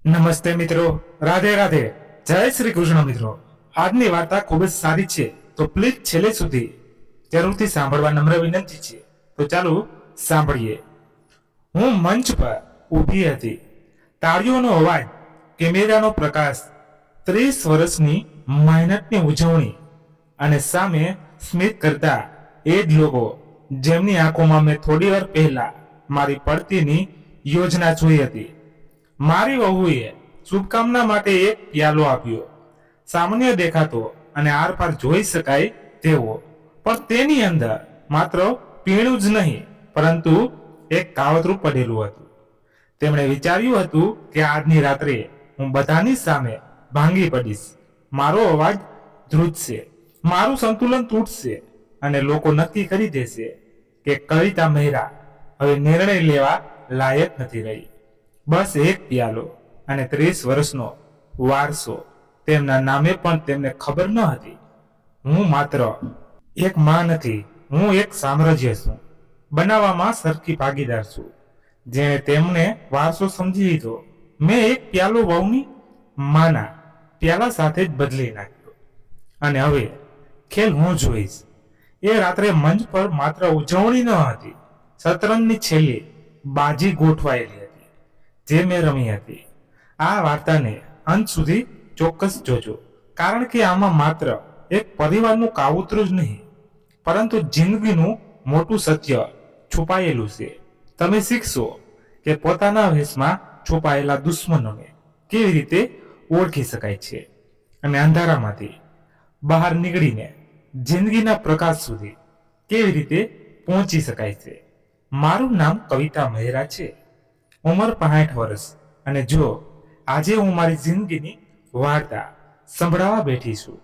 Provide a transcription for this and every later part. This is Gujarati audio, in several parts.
નમસ્તે મિત્રો, રાધે રાધે, જય શ્રી કૃષ્ણ મિત્રો. આજની વાર્તા ખૂબ જ સારી છે, તો પ્લીઝ છેલ્લે સુધી જરૂરથી સાંભળવા નમ્ર વિનંતી છે. તો ચાલો સાંભળીએ. હું મંચ પર ઊભી હતી. તાળીઓનો અવાજ, કેમેરાનો પ્રકાશ, 30 વર્ષની મહેનતની ઉજવણી અને સામે સ્મિત કરતા એ જ લોકો જેમની આંખોમાં મેં થોડી વાર પહેલા મારી પડતીની યોજના જોઈ હતી. મારી વહુએ શુભકામના માટે એક પ્યાલો આપ્યો. સામાન્ય દેખાતો અને આરપાર જોઈ શકાય તેવો, પણ તેની અંદર માત્ર પીણું જ નહીં પરંતુ એક કાવતરું પડેલું હતું. તેમણે વિચાર્યું હતું કે આજની રાત્રે હું બધાની સામે ભાંગી પડીશ. મારો અવાજ ધ્રુજશે, મારું સંતુલન તૂટશે અને લોકો નક્કી કરી દેશે કે કવિતા મહેરા હવે નિર્ણય લેવા લાયક નથી રહી. બસ એક પ્યાલો અને 30 વર્ષનો વારસો તેમના નામે પણ તેમને ખબર ન હતી. હું માત્ર એક માં નથી, હું એક સામ્રાજ્ય છું. બનાવવામાં સરખી ભાગીદાર છું. જેણે તેમને વારસો સમજી લીધો, મેં એક પ્યાલો વહુની માના પ્યાલા સાથે જ બદલી નાખ્યો. અને હવે ખેલ હું જોઈશ. એ રાત્રે મંચ પર માત્ર ઉજવણી ન હતી, શતરંજની છેલ્લી બાજી ગોઠવાયેલી હતી જે મેં રમી હતી. આ વાર્તાને અંત સુધી ચોક્કસ જોજો, કારણ કે આમાં માત્ર એક પરિવારનું કાવતરું જ નહીં પરંતુ જિંદગીનું મોટું સત્ય છુપાયેલું છે. તમે શીખશો કે પોતાના વેશમાં છુપાયેલા દુશ્મનોને કેવી રીતે ઓળખી શકાય છે અને અંધારામાંથી બહાર નીકળીને જિંદગીના પ્રકાશ સુધી કેવી રીતે પહોંચી શકાય છે. મારું નામ કવિતા મહેરા છે. ઉંમર 65 વર્ષ. અને જો આજે હું મારી જિંદગીની વાર્તા સંભળાવવા બેઠી છું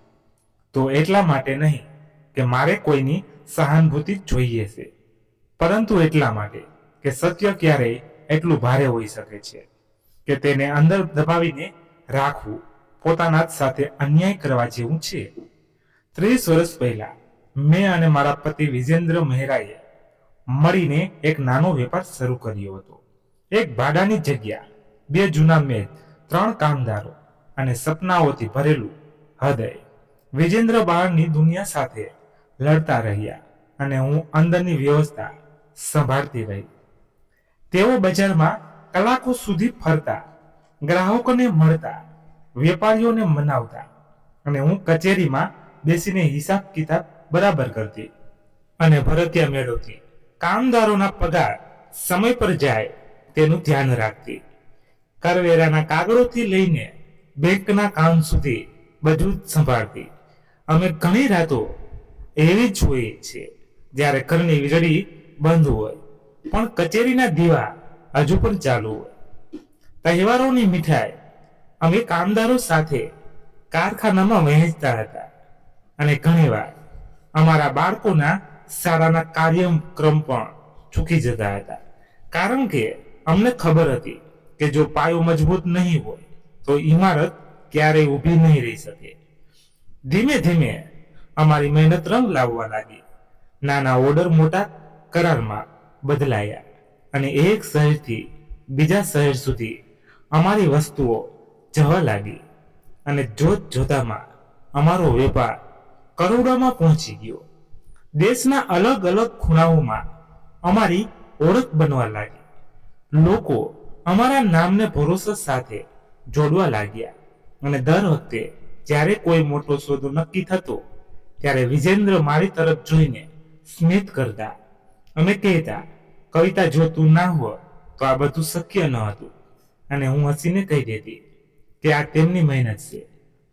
તો એટલા માટે નહીં કે મારે કોઈની સહાનુભૂતિ જોઈએ છે, પરંતુ એટલા માટે કે સત્ય ક્યારેય એટલું ભારે હોઈ શકે છે કે તેને અંદર દબાવીને રાખવું પોતાના જ સાથે અન્યાય કરવા જેવું છે. 30 વર્ષ પહેલા મેં અને મારા પતિ વિજેન્દ્ર મહેરાએ મળીને એક નાનો વેપાર શરૂ કર્યો હતો. એક ભાડાની જગ્યા, 2 જૂના મેજ, 3 કામદારો અને સપનાઓથી ભરેલું હૃદય. વિજેન્દ્ર બહારની દુનિયા સાથે લડતા રહ્યા અને હું અંદરની વ્યવસ્થા સંભાળતી રહી. તેઓ બજારમાં કલાકો સુધી ફરતા, ગ્રાહકોને મળતા, વેપારીઓને મનાવતા અને હું કચેરીમાં બેસીને હિસાબ કિતાબ બરાબર કરતી અને ભરતિયા મેળવતી. કામદારોના પગાર સમય પર જાય તેનું ધ્યાન રાખતી. કરવેરાના કાગળોથી લઈને બેંકના કામ સુધી બધું જ સંભાળતી. અમે ઘણી રાતો એવી જ હોય છે જ્યારે ઘરની વીજળી બંધ હોય પણ કચેરીના દીવા હજુ પણ ચાલુ હોય. તહેવારોની મીઠાઈ અમે કામદારો સાથે કારખાનામાં વહેંચતા હતા અને ઘણીવાર અમારા બાળકોના શાળાના કાર્યક્રમ પણ ચૂકી જતા હતા, કારણ કે અમને ખબર હતી કે જો પાયો મજબૂત નહીં હોય તો ઇમારત ક્યારેય ઊભી નહીં રહી શકે. ધીમે ધીમે અમારી મહેનત રંગ લાવવા લાગી. નાના ઓર્ડર મોટા કરારમાં બદલાયા અને એક શહેરથી બીજા શહેર સુધી અમારી વસ્તુઓ જવા લાગી અને જોત જોતામાં અમારો વેપાર કરોડોમાં પહોંચી ગયો. દેશના અલગ અલગ ખૂણાઓમાં અમારી ઓળખ બનવા લાગી. લોકો અમારા નામને ભરોસા સાથે જોડવા લાગ્યા અને દર વખતે જ્યારે કોઈ મોટો સોદો નક્કી થતો ત્યારે વિજેન્દ્ર મારી તરફ જોઈને સ્મિત કરતા. અમે કહેતા, કવિતા જો તું ના હોય તો આ બધું શક્ય ન હતું. અને હું હસીને કહી દેતી કે આ તેમની મહેનત છે,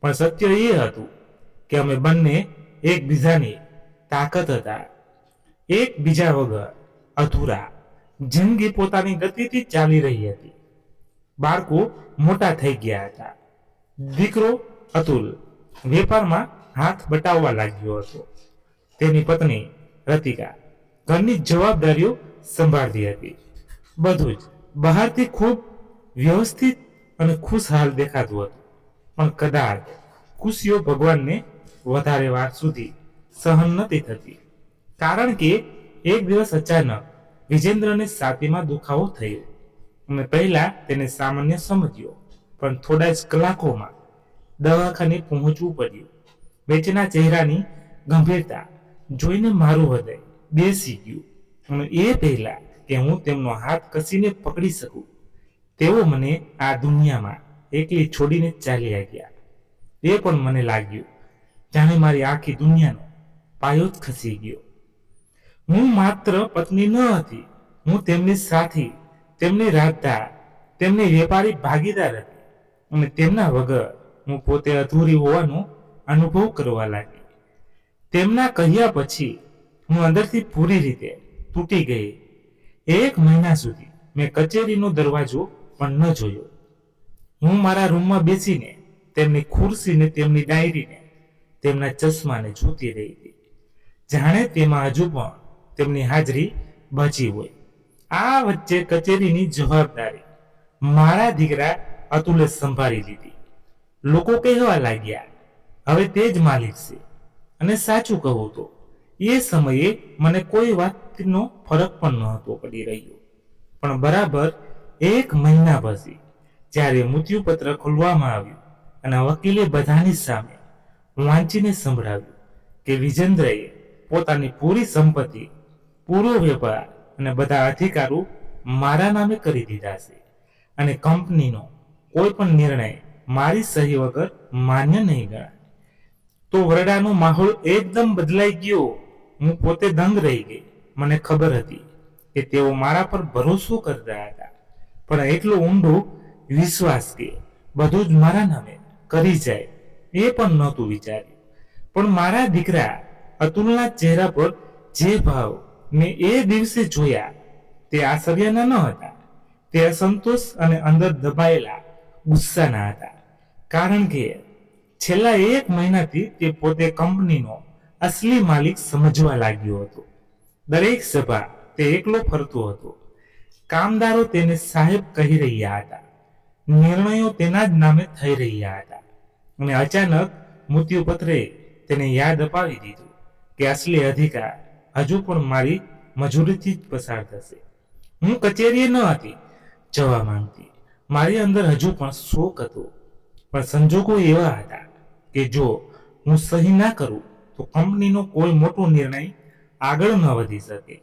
પણ સત્ય એ હતું કે અમે બંને એકબીજાની તાકાત હતા. એકબીજા વગર અધૂરા. જિંદગી પોતાની ગતિથી ચાલી રહી હતી. બાળકો મોટા થઈ ગયા હતા. દીકરો અતુલ વેપારમાં હાથ બટાવવા લાગ્યો હતો. તેની પત્ની રતિકા ઘરની જવાબદારીઓ સંભાળતી હતી. બધું જ બહારથી ખૂબ વ્યવસ્થિત અને ખુશહાલ દેખાતું હતું, પણ કદાચ ખુશીઓ ભગવાનને વધારે વાર સુધી સહન નથી થતી, કારણ કે એક દિવસ અચાનક વિજેન્દ્રને છાતીમાં દુખાવો થયો. અમે પહેલા તેને સામાન્ય સમજ્યો, પણ થોડા જ કલાકોમાં દવાખાને પહોંચવું પડ્યું. વેચના ચહેરાની ગંભીરતા જોઈને મારું હૃદય બેસી ગયું અને એ પહેલા કે હું તેમનો હાથ કસીને પકડી શકું તેઓ મને આ દુનિયામાં એકલી છોડીને ચાલ્યા ગયા. એ પણ મને લાગ્યું જાણે મારી આખી દુનિયાનો પાયો જ ખસી ગયો. હું માત્ર પત્ની ન હતી, હું તેમની સાથી, તેમની રાજદાર, તેમની વેપારી ભાગીદાર હતી અને તેમના વગર હું પોતે અધૂરી હોવાનો અનુભવ કરવા લાગી. તેમના કહ્યા પછી હું અંદરથી પૂરી રીતે તૂટી ગઈ. 1 મહિના સુધી મેં કચેરીનો દરવાજો પણ ન જોયો. હું મારા રૂમમાં બેસીને તેમની ખુરશીને, તેમની ડાયરીને, તેમના ચશ્માને જોતી રહી હતી, જાણે તેમાં હજુ પણ તેમની હાજરી બચી હોય. આ વચ્ચે કચેરીની જવાબદારી મારા દીકરા અતુલે સંભાળી લીધી. લોકો કહેવા લાગ્યા હવે તે જ માલિક છે. અને સાચું કહું તો એ સમયે મને કોઈ વાતનો ફરક પણ નહોતો પડી રહ્યો. પણ બરાબર 1 મહિના પછી જ્યારે મૃત્યુપત્ર ખોલવામાં આવ્યું અને વકીલે બધાની સામે વાંચીને સંભળાવ્યું કે વિજેન્દ્રએ પોતાની પૂરી સંપત્તિ, પૂરો વેપાર અને બધા અધિકારો મારા નામે કરી દીધા છે અને કંપનીનો કોઈ પણ નિર્ણય મારી સહી વગર માન્ય નહીં ગણાય, તો વરડાનો માહોલ એકદમ બદલાઈ ગયો. હું પોતે દંગ રહી ગઈ. મને ખબર હતી કે તેઓ મારા પર ભરોસો કરતા હતા, પણ એટલો ઊંડો વિશ્વાસ કે બધું જ મારા નામે કરી જાય એ પણ નહોતું વિચાર્યું. પણ મારા દીકરા અતુલના ચહેરા પર જે ભાવ મેં એ દિવસે જોયા તે આશ્ચર્યના ન હતા, તે અસંતોષ અને અંદર દબાયેલા ગુસ્સાના હતા. કારણ કે છેલ્લા 1 મહિનાથી તે પોતે કંપનીનો અસલી માલિક સમજવા લાગ્યો હતો. દરેક સભા તે એકલો ફરતો હતો. કામદારો તેને સાહેબ કહી રહ્યા હતા. નિર્ણયો તેના જ નામે થઈ રહ્યા હતા. અને અચાનક મૃત્યુપત્રે તેને યાદ અપાવી દીધું કે અસલી અધિકાર હજુ પણ મારી મજૂરીથી જ પસાર થશે. હું કચેરીએ ન હતી જવા માંગતી. મારી અંદર હજુ પણ શોક હતો, પણ સંજોગો એવા હતા કે જો હું સહી ના કરું તો કંપનીનો કોઈ મોટો નિર્ણય આગળ ન વધી શકે.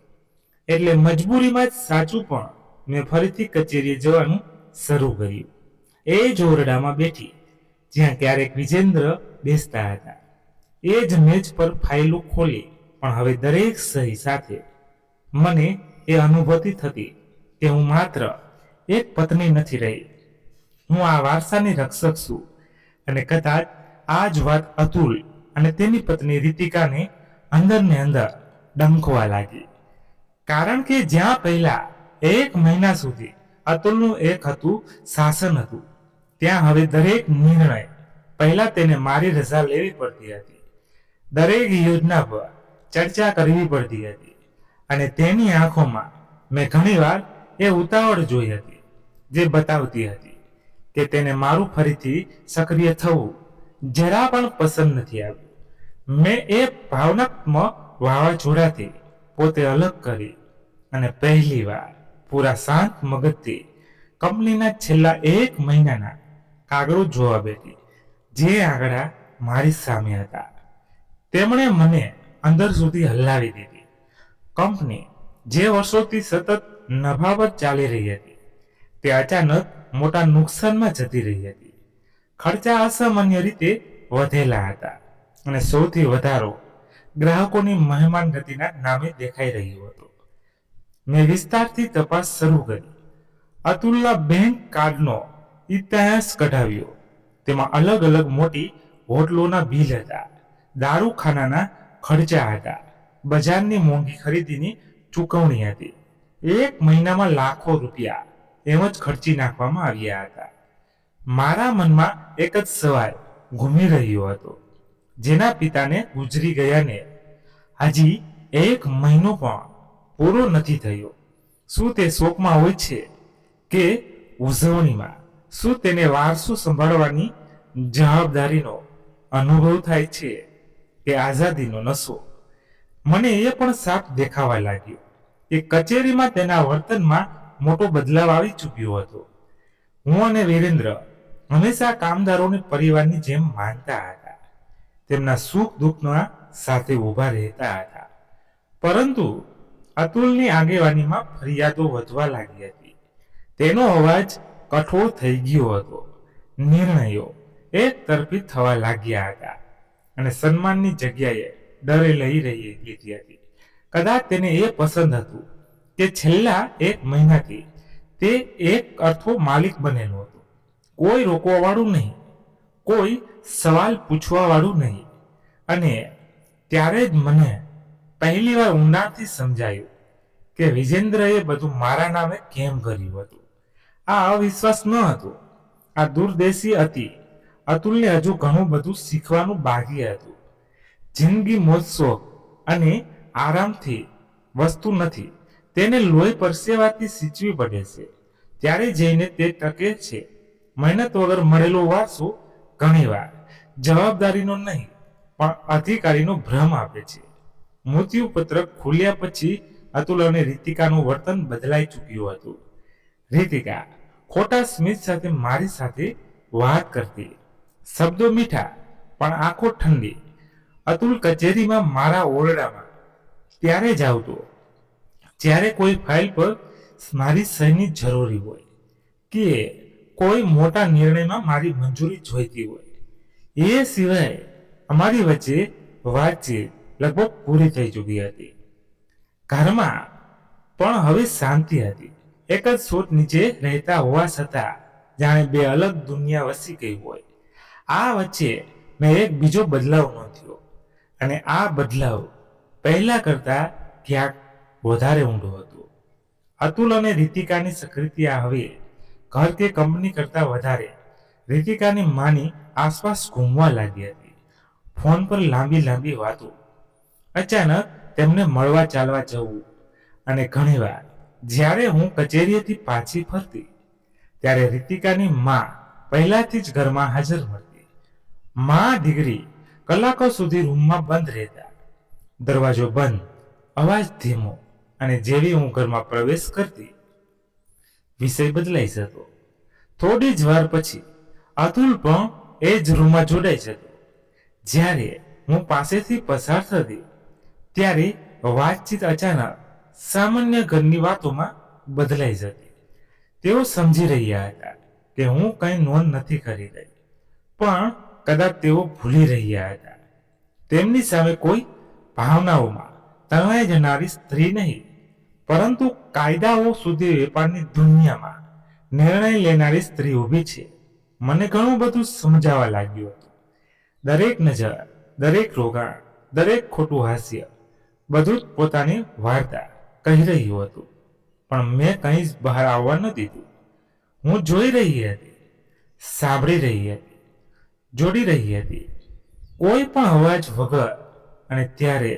એટલે મજબૂરીમાં જ સાચું પણ મેં ફરીથી કચેરીએ જવાનું શરૂ કર્યું. એ જ ઓરડામાં બેઠી જ્યાં ક્યારેક વિજેન્દ્ર બેસતા હતા. એ જ મેજ પર ફાઇલો ખોલી, પણ હવે દરેક સહી સાથે મને એ અનુભૂતિ થતી કે હું માત્ર એક પત્ની નથી રહી, હું આ વારસાની રક્ષક છું. અને કદાચ આ જ વાત અતુલ અને તેની પત્ની રીતિકાને અંદર ને અંદર ડંખવા લાગી. કારણ કે જ્યાં પહેલા 1 મહિના સુધી અતુલનું એક હતું શાસન હતું, ત્યાં હવે દરેક નિર્ણય પહેલા તેને મારી રજા લેવી પડતી હતી. દરેક યોજના પર ચર્ચા કરવી પડતી હતી. અને તેની આંખોમાં મેં ઘણીવાર એ ઉતાવળ જોઈ હતી જે બતાવતી હતી કે તેને મારું ફરીથી સક્રિય થવું જરા પણ પસંદ નથી આવ્યું. મેં એ ભાવનાત્મક વાવાઝોડાથી પોતે અલગ કરી અને પહેલી વાર પૂરા શાંત મગજથી કંપનીના છેલ્લા 1 મહિનાના કાગળો જોવા બેઠી. જે આંકડા મારી સામે હતા તેમણે મને અંદર સુધી હલાવી દીધી. કંપની જે વર્ષોથી સતત નફા પર ચાલી રહી હતી તે અચાનક મોટા નુકસાનમાં જતી રહી હતી. ખર્ચા અસામાન્ય રીતે વધેલા હતા અને સૌથી વધારો ગ્રાહકોની મહેમાન ગતિના નામે દેખાઈ રહ્યો હતો. મેં વિસ્તારથી તપાસ શરૂ કરી. અતુલના બેંક કાર્ડનો ઇતિહાસ કઢાવ્યો. તેમાં અલગ અલગ મોટી હોટલોના બિલ હતા, દારૂખાનાના ખર્ચા હતા, બજારની મોંઘી ખરીદીની ચૂકવણી હતી. 1 મહિનામાં લાખો રૂપિયા એમ જ ખર્ચી નાખવામાં આવ્યા હતા. મારા મનમાં એક જ સવાલ ઘૂમી રહ્યો હતો, જેના પિતાને ગુજરી ગયાને હજી 1 મહિનો પણ પૂરો નથી થયો. શું તે શોકમાં હોય છે કે ઉજવણીમાં? શું તેને વારસો સંભાળવાની જવાબદારીનો અનુભવ થાય છે કે આઝાદીનો નશો? મને એ પણ સાફ દેખાવા લાગ્યો કે કચેરીમાં તેના વર્તનમાં મોટો બદલાવ આવી ચૂક્યો હતો. હું અને વિરેન્દ્ર હંમેશા કામદારોને પરિવારની જેમ માનતા હતા. તેમના સુખ દુઃખના સાથે ઊભા રહેતા હતા. પરંતુ અતુલની આગેવાનીમાં ફરિયાદો વધવા લાગી હતી. તેનો અવાજ કઠોર થઈ ગયો હતો. નિર્ણયો એક તરફી થવા લાગ્યા હતા અને સન્માનની જગ્યાએ ડરે લઈ લીધી હતી. કદાચ તેને એ પસંદ હતું કે છેલ્લા 1 મહિનાથી તે એક અર્થો માલિક બનેલો હતો. કોઈ રોકવા વાળું નહીં, કોઈ સવાલ પૂછવા વાળું નહીં. અને ત્યારે જ મને પહેલી વાર ઊંડાણથી સમજાયું કે વિજેન્દ્રએ બધું મારા નામે કેમ કર્યું હતું. આ અવિશ્વાસ ન હતો, આ દૂરદેશી હતી. અતુલને હજુ ઘણું બધું શીખવાનું બાકી હતું. જિંદગી મોજશોખ અને આરામથી વસ્તુ નથી, તેને લોહી પરસેવાથી સિંચવી પડે છે. ત્યારે જઈને તે ટકે છે. મહેનત વગર મળેલો વારસો ઘણીવાર જવાબદારીનો નહીં પણ અધિકારીનો ભ્રમ આપે છે. મૃત્યુ પત્રક ખુલ્યા પછી અતુલ અને રીતિકાનું વર્તન બદલાઈ ચૂક્યું હતું. રીતિકા ખોટા સ્મિત સાથે મારી સાથે વાત કરતી, શબ્દો મીઠા પણ આંખો ઠંડી. અતુલ કચેરીમાં મારા ઓરડામાં ત્યારે જ આવતો જ્યારે કોઈ ફાઇલ પર મારી સહીની જરૂરી હોય કે કોઈ મોટા નિર્ણયમાં મારી મંજૂરી જોઈતી હોય. એ સિવાય અમારી વચ્ચે વાતચીત લગભગ પૂરી થઈ ચૂકી હતી. ઘરમાં પણ હવે શાંતિ હતી. એક જ છોડ નીચે રહેતા હોવા છતાં જાણે 2 અલગ દુનિયા વસી ગઈ હોય. આ વચ્ચે મેં એક બીજો બદલાવ નોંધ્યો અને આ બદલાવ પહેલા કરતા ક્યાંક વધારે ઊંડો હતો. અતુલ અને રીતિકાની સક્રિયતા હવે ઘર કે કંપની કરતા વધારે રીતિકાની માની આસપાસ ઘૂમવા લાગી હતી. ફોન પર લાંબી લાંબી વાતો, અચાનક તેમને મળવા ચાલવા જવું અને ઘણીવાર જ્યારે હું કચેરીએથી પાછી ફરતી ત્યારે રીતિકાની માં પહેલાથી જ ઘરમાં હાજર મળતી. માં દીકરી કલાકો સુધી રૂમમાં બંધ રહેતા. દરવાજો બંધ, અવાજ ધીમો અને જેવી હું ઘરમાં પ્રવેશ કરતી વિષય બદલાઈ જતો. થોડી જ વાર પછી અતુલ પણ એ જ રૂમમાં જોડાઈ જતો. જ્યારે હું પાસેથી પસાર થતી ત્યારે વાતચીત અચાનક સામાન્ય ઘરની વાતોમાં બદલાઈ જતી. તેઓ સમજી રહ્યા હતા કે હું કંઈ નોંધ નથી કરી રહી, પણ કદાચ તેઓ ભૂલી રહ્યા હતા તેમની સામે કોઈ ભાવનાઓમાં તણાઈ જનારી સ્ત્રી નહીં, પરંતુ કાયદાઓ સુધી વેપારની દુનિયામાં નિર્ણય લેનારી સ્ત્રી ઊભી છે. મને ઘણું બધું સમજાવવા લાગ્યું હતું. દરેક નજર, દરેક રોકાણ, દરેક ખોટું હાસ્ય, બધું જ પોતાની વાર્તા કહી રહ્યું હતું. પણ મેં કંઈ જ બહાર આવવા ન દીધું. હું જોઈ રહી હતી, સાંભળી રહી હતી, જોડી રહી હતી, કોઈ પણ અવાજ વગર. અને ત્યારે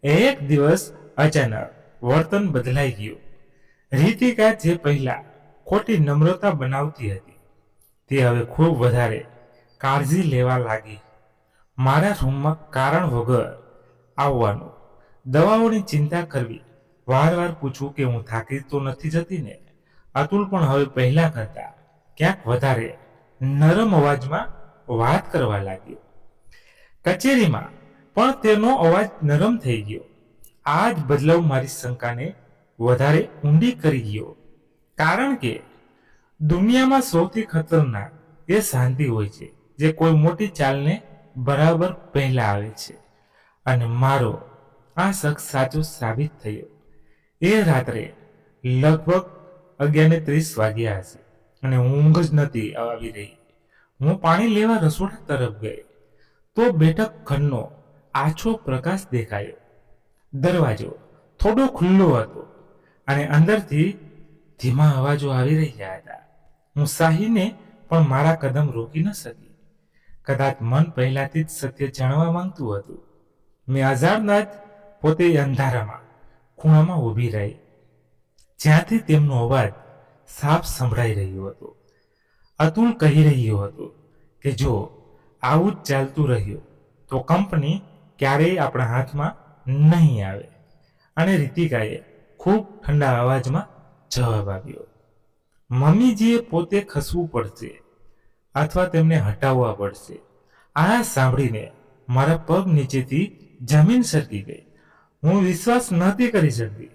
એક દિવસ અચાનક વર્તન બદલાઈ ગયું. રીતિકા જે પહેલા ખોટી નમ્રતા બનાવતી હતી તે હવે ખૂબ વધારે કાળજી લેવા લાગી. મારા રૂમમાં કારણ વગર આવવાનું, દવાઓની ચિંતા કરવી, વારવાર પૂછવું કે હું થાકી તો નથી જતી ને. અતુલ પણ હવે પહેલા કરતા ક્યાંક વધારે નરમ અવાજમાં વાત કરવા લાગ્યો. કચેરીમાં પણ તેનો અવાજ નરમ થઈ ગયો. આ જ બદલાવ મારી શંકાને વધારે ઊંડી કરી ગયો. કારણ કે દુનિયામાં સૌથી ખતરનાક એ શાંતિ હોય છે જે કોઈ મોટી ચાલને બરાબર પહેલા આવે છે. અને મારો આ શક સાચો સાબિત થયો. એ રાત્રે લગભગ 11:30 વાગ્યા હશે અને ઊંઘ જ નથી આવી રહી. હું પાણી લેવા રસોડા તરફ ગઈ તો બેઠક ઘરનો આછો પ્રકાશ દેખાયો. દરવાજો થોડો ખુલ્લો હતો અને અંદરથી ધીમા અવાજો આવી રહ્યા હતા. હું સાહીને પણ મારા કદમ રોકી ન શકી. કદાચ મન પહેલાથી જ સત્ય જાણવા માંગતું હતું. મેં અજાણતા જ પોતે અંધારામાં ખૂણામાં ઊભી રહી, જ્યાંથી તેમનો અવાજ સાફ સંભળાઈ રહ્યો હતો. અતુલ કહી રહ્યો હતો કે જો આવું જ ચાલતું રહ્યું તો કંપની ક્યારેય આપણા હાથમાં નહીં આવે. અને રીતિકાએ ખૂબ ઠંડા અવાજમાં જવાબ આપ્યો, મમ્મીજીએ પોતે ખસવું પડશે. અથવા તેમને હટાવવા પડશે. આ સાંભળીને મારા પગ નીચેથી જમીન સરકી ગઈ. હું વિશ્વાસ નહોતી કરી શકતી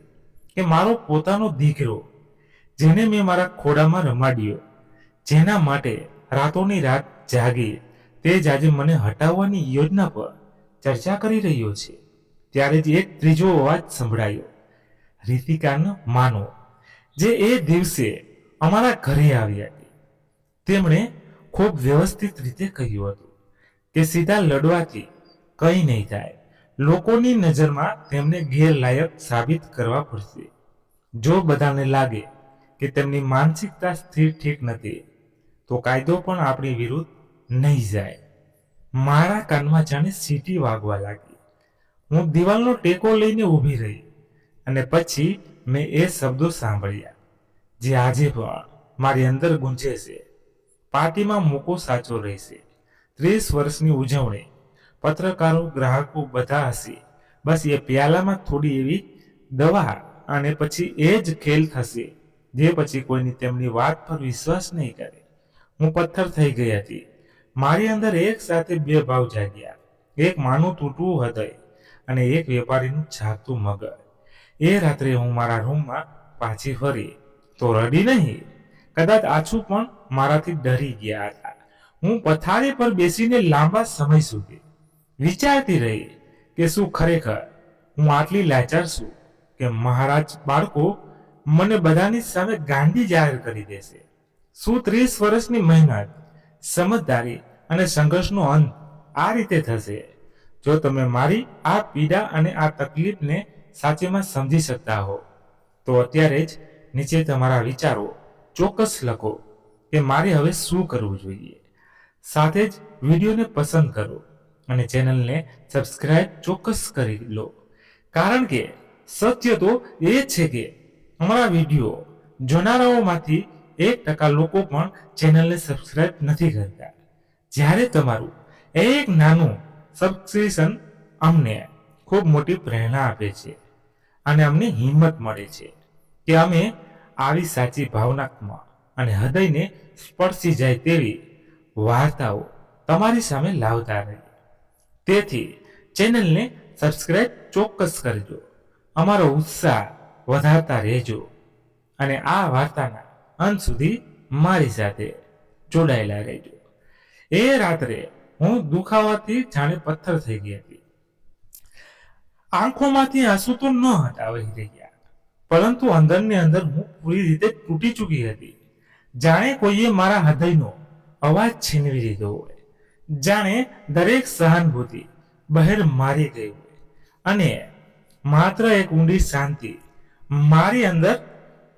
કે મારો પોતાનો દીકરો, જેને મેં મારા ખોળામાં રમાડ્યો, જેના માટે રાતોની રાત જાગી, તે જ આજે મને હટાવવાની યોજના પર ચર્ચા કરી રહ્યો છે. ત્યારે જ એક ત્રીજો અવાજ સંભળાયો, રીતિકાનો માનો, જે એ દિવસે અમારા ઘરે આવી હતી. તેમણે ખૂબ વ્યવસ્થિત રીતે કહ્યું હતું કે સીધા લડવાથી કંઈ નહીં થાય. લોકોની નજરમાં તેમને ગેરલાયક સાબિત કરવા પડશે. જો બધાને લાગે કે તેમની માનસિકતા સ્થિર ઠીક નથી, તો કાયદો પણ આપણી વિરુદ્ધ નહીં જાય. મારા કાનમાં જાણે સીટી વાગવા લાગી. હું દિવાલનો ટેકો લઈને ઊભી રહી અને પછી મેં એ શબ્દો સાંભળ્યા જે આજે પણ મારી અંદર ગુંજે છે. પાર્ટીમાં મોકો સાચો રહેશે. 30 વર્ષની ઉજવણી, પત્રકારો, ગ્રાહકો બધા હશે. બસ એ પ્યાલામાં થોડી એવી દવા અને પછી એ જ ખેલ થશે જે પછી કોઈની તેમની વાત પર વિશ્વાસ નહીં કરે. હું પથ્થર થઈ ગઈ હતી. મારી અંદર એક સાથે બે ભાવ જાગ્યા, એક માનું તૂટવું હૃદય અને એક વેપારીનું જાગતું મગજ. એ રાત્રે હું મારા રૂમમાં પાછી ફરી તો રડી નહીં, કદાચ આછું પણ મારાથી ડરી ગયા હતા. હું પથારી પર બેસીને લાંબા સમય સુધી વિચારતી રહી કે શું ખરેખર હું આટલી લાચાર છું કે મહારાજ બાળકો મને બધાની સામે ગાંડી જાહેર કરી દેશે? શું 30 વર્ષની મહેનત, સમજદારી અને સંઘર્ષનો અંત આ રીતે થશે? જો તમે મારી આ પીડા અને આ તકલીફને સાચેમાં સમજી શકતા હો તો અત્યારે જ નીચે તમારા વિચારો ચોક્કસ લખો કે મારે હવે શું કરવું જોઈએ. સાથે જ વિડીયોને પસંદ કરો અને ચેનલને સબસ્ક્રાઇબ ચોક્કસ કરી લો, કારણ કે સત્ય તો એ છે કે અમારા વિડીયો જોનારાઓમાંથી 1% લોકો પણ ચેનલને સબસ્ક્રાઇબ નથી કરતા. જ્યારે તમારું એક નાનું સબસ્ક્રિપ્શન અમને ખૂબ મોટી પ્રેરણા આપે છે અને અમને હિંમત મળે છે કે અમે આવી સાચી ભાવનાત્મક અને હૃદયને સ્પર્શી જાય તેવી વાર્તાઓ તમારી સામે લાવતા રહીએ. તેથી ચેનલને સબસ્ક્રાઇબ ચોક્કસ કરજો, અમારો ઉત્સાહ વધારતા રહેજો અને આ વાર્તાના અંત સુધી મારી સાથે જોડાયેલા રહેજો. એ રાત્રે હું દુખાવાથી જાણે પથ્થર થઈ ગઈ હતી. આંખોમાંથી આંસુ તો ન હતા વહી રહ્યા, પરંતુ અંદરને અંદર હું પૂરી રીતે તૂટી ચૂકી હતી. જાણે કોઈએ મારા હૃદયનો અવાજ છીનવી લીધો હોય, જાણે દરેક સહાનુભૂતિ બહાર મારી ગઈ હોય અને માત્ર એક ઊંડી શાંતિ મારી અંદર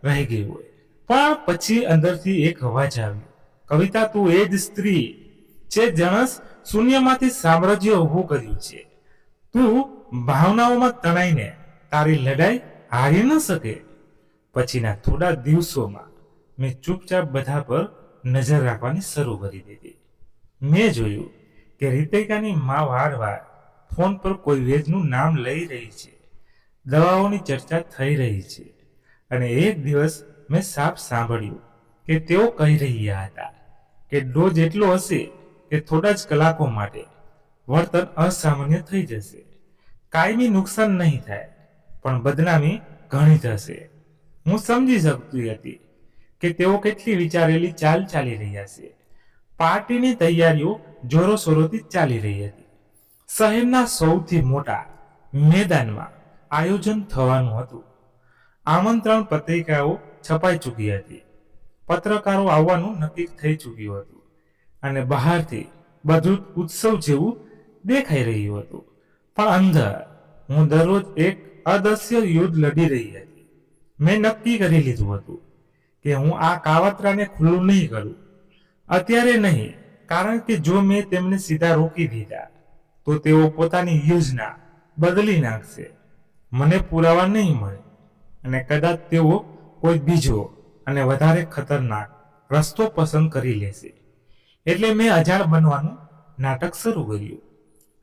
રહી ગઈ હોય. પણ પછી અંદરથી એક અવાજ આવ્યો, કવિતા, તું એ જ સ્ત્રી છે જણસ શૂન્યમાંથી સામ્રાજ્ય ઊભું કર્યું છે. તું ભાવનાઓમાં તણાઈને તારી લડાઈ હારી ન શકે. પછીના થોડા દિવસોમાં મેં ચૂપચાપ બધા પર નજર રાખવાની શરૂ કરી દીધી. મેં જોયું કે રીતિકાની મા વારવાર ફોન પર કોઈ વેદનું નામ લઈ રહી છે, દવાઓની ચર્ચા થઈ રહી છે અને એક દિવસ મેં સાફ સાંભળ્યું કે તેઓ કહી રહ્યા હતા કે ડોઝ એટલો હશે કે થોડા જ કલાકો માટે વર્તન અસામાન્ય થઈ જશે. કાયમી નુકસાન નહીં થાય, પણ બદનામી ઘણી થશે. હું સમજી શકતી હતી કે તેઓ કેટલી વિચારેલી ચાલ ચાલી રહ્યા છે. પાર્ટીની તૈયારીઓ જોરોશોરોથી ચાલી રહી હતી. શહેરના સૌથી મોટા મેદાનમાં આયોજન થવાનું હતું. આમંત્રણ પત્રિકાઓ છપાઈ ચૂકી હતી, પત્રકારો આવવાનું નક્કી થઈ ચૂક્યું હતું અને બહારથી બધું ઉત્સવ જેવું દેખાઈ રહ્યું હતું. પણ અંદર હું દરરોજ એક અદસ્ય યુદ્ધ લડી રહી હતી. મેં નક્કી કરી લીધું હતું કે હું આ કાવતરાને ખુલ્લું નહીં કરું. અત્યારે નહીં, કારણ કે જો મેં તેમને સીધા રોકી દીધા તો તેઓ પોતાની યોજના બદલી નાખશે. મને પુરાવા નહીં મળે અને કદાચ તેઓ કોઈ બીજો અને વધારે ખતરનાક રસ્તો પસંદ કરી લેશે. એટલે મેં અજાણ બનવાનું નાટક શરૂ કર્યું.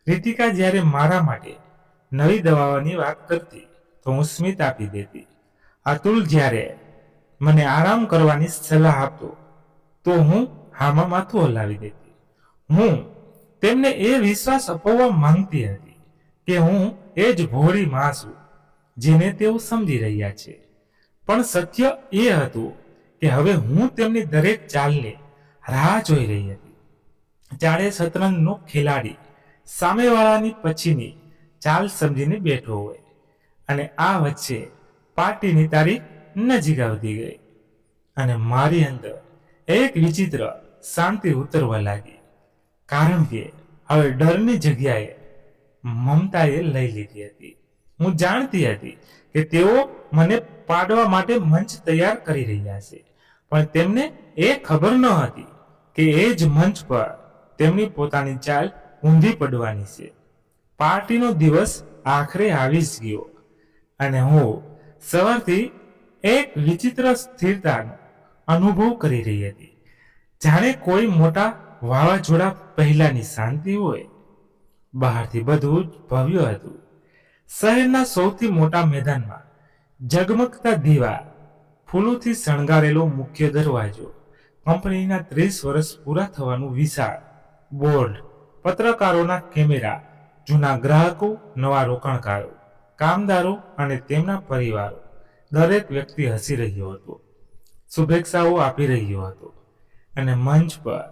રીતિકા જ્યારે મારા માટે નવી દવાઓની વાત કરતી તો હું સ્મિત આપી દેતી. અતુલ જ્યારે મને આરામ કરવાની સલાહ આપતો તો હું હામાં માથું હલાવી દેતી. હું તેમને એ વિશ્વાસ અપાવવા માંગતી હતી કે હું એ જ ભોળી માં છું જેને તેઓ સમજી રહ્યા છે. પણ સત્ય એ હતું કે હવે હું તેમની દરેક ચાલને રાહ જોઈ રહી હતી. જાણે શતરંજનો ખેલાડી સામેવાળાની પછીની ચાલ સમજીને બેઠો હોય. અને આ વચ્ચે પાર્ટીની તારીખ નજીક આવતી ગઈ અને મારી અંદર એક વિચિત્ર શાંતિ ઉતરવા લાગી. કારણ કે હવે ડરની જગ્યાએ મમતાએ લઈ લીધી હતી. હું જાણતી હતી કે તેઓ મને પાડવા માટે મંચ તૈયાર કરી રહ્યા છે, પણ તેમને એ ખબર ન હતી કે એ જ મંચ પર તેમની પોતાની ચાલ ઊંધી પડવાની છે. પાર્ટીનો દિવસ આખરે આવી જ ગયો અને હું સવારથી એક વિચિત્ર સ્થિરતાનો અનુભવ કરી રહી હતી. જાણે કોઈ મોટા વાવાઝોડા પહેલાની શાંતિ હોય. બહારથી બધું જ ભવ્ય હતું. શહેરના સૌથી મોટા મેદાનમાં ઝગમગતા દીવા, ફૂલોથી શણગારેલો મુખ્ય દરવાજો, કંપનીના 30 વર્ષ પૂરા થવાનું વિશાળ બોર્ડ, પત્રકારોના કેમેરા, જૂના ગ્રાહકો, નવા રોકાણકારો, કામદારો અને તેમના પરિવારો. દરેક વ્યક્તિ હસી રહ્યો હતો, શુભેચ્છાઓ આપી રહ્યો હતો અને મંચ પર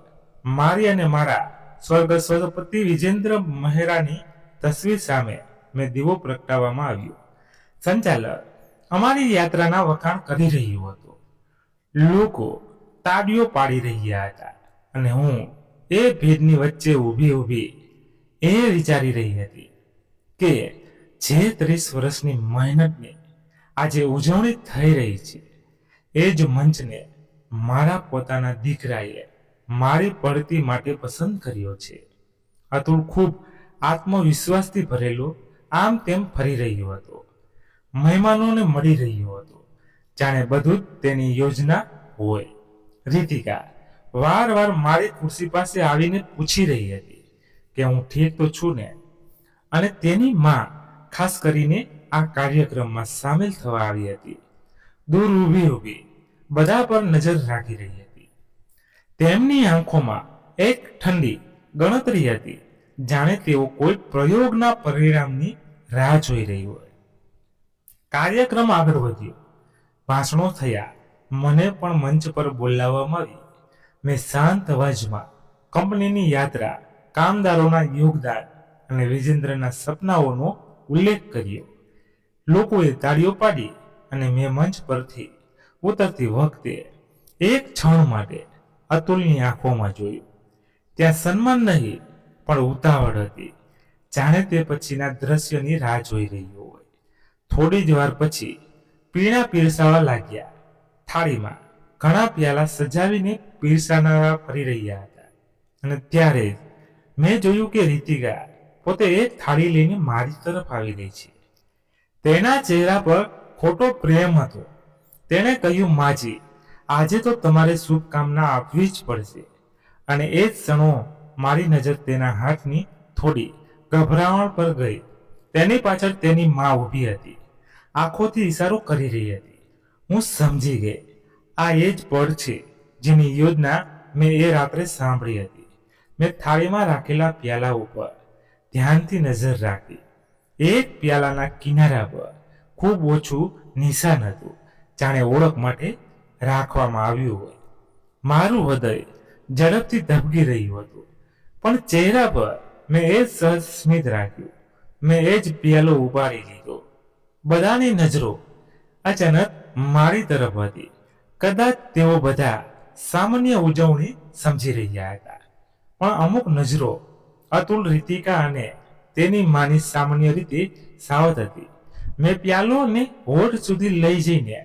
મારી અને મારા સ્વર્ગસ્થ પતિ વિજેન્દ્ર મહેરાની તસવીર સામે મેં દીવો પ્રગટાવવામાં આવ્યો. સંચાલક અમારી યાત્રાના વખાણ કરી રહ્યો હતો. લોકો તાળીઓ પાડી રહ્યા હતા અને હું એ ભીડની વચ્ચે ઊભી એ વિચારી રહી હતી કે જે 30 વર્ષની મહેનતની આજે ઉજવણી થઈ રહી છે, એ જ મંચને મારા પોતાના દીકરાએ મારી પડતી માટે પસંદ કર્યો છે. અતુલ ખૂબ આત્મવિશ્વાસથી ભરેલો આમ તેમ ફરી રહ્યો હતો. મહેમાનોને મળી રહ્યો હતો, જાણે બધું જ તેની યોજના હોય. રીતિકા વારવાર મારી ખુરશી પાસે આવીને પૂછી રહી હતી કે હું ઠીક તો છું ને, અને તેની માં ખાસ કરીને આ કાર્યક્રમમાં સામેલ થવા આવી હતી. દૂર ઊભી બધા પર નજર રાખી રહી હતી. તેમની આંખોમાં એક ઠંડી ગણતરી હતી, જાણે તેઓ કોઈ પ્રયોગના પરિણામની રાહ જોઈ રહી હોય. કાર્યક્રમ આગળ વધ્યો. ભાષણો થયા. મને પણ મંચ પર બોલાવવામાં આવી. મેં શાંત અવાજમાં કંપનીની યાત્રા, કામદારોના યોગદાન અને વિજેન્દ્રના સપનાઓનો ઉલ્લેખ કર્યો. લોકોએ તાળીઓ પાડી અને મેં મંચ પરથી ઉતરતી વખતે એક ક્ષણ માટે અતુલની આંખોમાં જોયું. ત્યાં સન્માન નહીં, પણ ઉતાવળ હતી, જાણે તે પછીના દ્રશ્યની રાહ જોઈ રહ્યો હોય. થોડી જ વાર પછી પીણા પીરસાવા લાગ્યા. થાળીમાં ઘણા પ્યાલા સજાવીને પીરસાનારા ફરી રહ્યા હતા અને ત્યારે મેં જોયું કે રીતિકા પોતે એક થાળી લઈને મારી તરફ આવી રહી છે. તેના ચહેરા પર ખોટો પ્રેમ હતો. તેણે કહ્યું, માજી, આજે તો તમારે શુભકામના આપવી જ પડશે. અને એ જ ક્ષણો મારી નજર તેના હાથની થોડી ગભરામણ પર ગઈ. તેની પાછળ તેની માં ઊભી હતી, આંખોથી ઇશારો કરી રહી હતી. હું સમજી ગઈ, આ એ જ પળ છે જેની યોજના મેં એ રાત્રે સાંભળી હતી. મેં થાળીમાં રાખેલા પ્યાલા ઉપર ધ્યાનથી નજર રાખી. એક પ્યાલાના કિનારા પર ખૂબ ઓછું નિશાન હતું, જાણે ઓળખ માટે રાખવામાં આવ્યું હોય. મારું હૃદય ઝડપથી ધબકી રહ્યું હતું, પણ ચહેરા પર મેં એ જ સહજ સ્મિત રાખ્યું. મેં એ જ પ્યાલો ઉપાડી લીધો. બધાની નજરો અચાનક મારી તરફ હતી. કદાચ તેઓ બધા સામાન્ય ઉજવણી સમજી રહ્યા હતા, પણ અમુક નજરો અતુલ, રીતિકા અને તેની માની સામાન્ય રીતે સાવધ હતી. મેં પ્યાલોને હોઠ સુધી લઈ જઈને